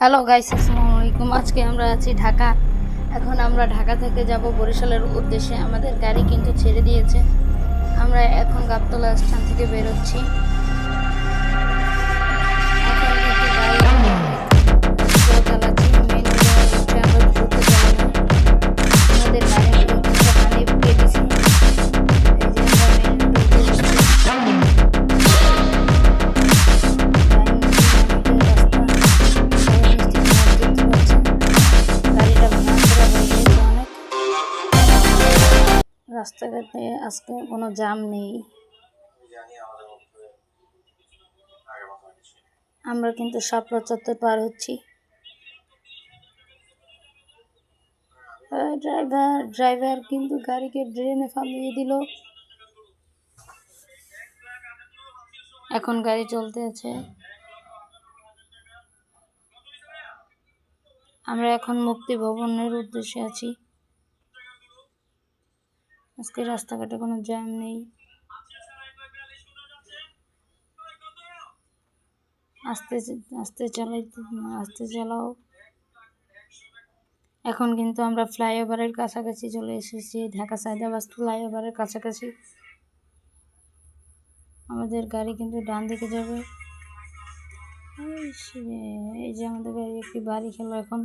Hello guys, আসসালামু আলাইকুম। আজকে আমরা আছি ঢাকা। এখন আমরা ঢাকা থেকে যাব বরিশালের উদ্দেশ্যে। আমাদের গাড়ি কিন্তু ছেড়ে দিয়েছে। আমরা এখন গাবতলা স্থান থেকে বেরোচ্ছি। এখন কিন্তু গাড়ি অনেক স্লো চালাচ্ছি। মেন রোডে আমরা দ্রুত চালাবো। আমাদের গাড়ি কিন্তু হানিফ কেটিসি। এই যে আমরা মেন রোডে যাচ্ছি। রাস্তাঘাটে আজকে কোনো জ্যাম নেই। আমরা কিন্তু শাপলা চত্বর পার হচ্ছি। ড্রাইভার কিন্তু গাড়িকে ড্রেনে ফালিয়ে দিল। এখন গাড়ি চলতে আছে। আমরা এখন মুক্তি ভবনের উদ্দেশ্যে আছি। আজকে রাস্তাঘাটে কোনো জ্যাম নেই। আস্তে আস্তে চালাও। এখন কিন্তু আমরা ফ্লাইওভারের কাছাকাছি চলে এসেছি। ঢাকা সায়দাবাদ ফ্লাইওভারের কাছাকাছি। আমাদের গাড়ি কিন্তু ডান দিকে যাবে। এই যে আমাদের গাড়ি একটি বাড়ি খেলো এখন।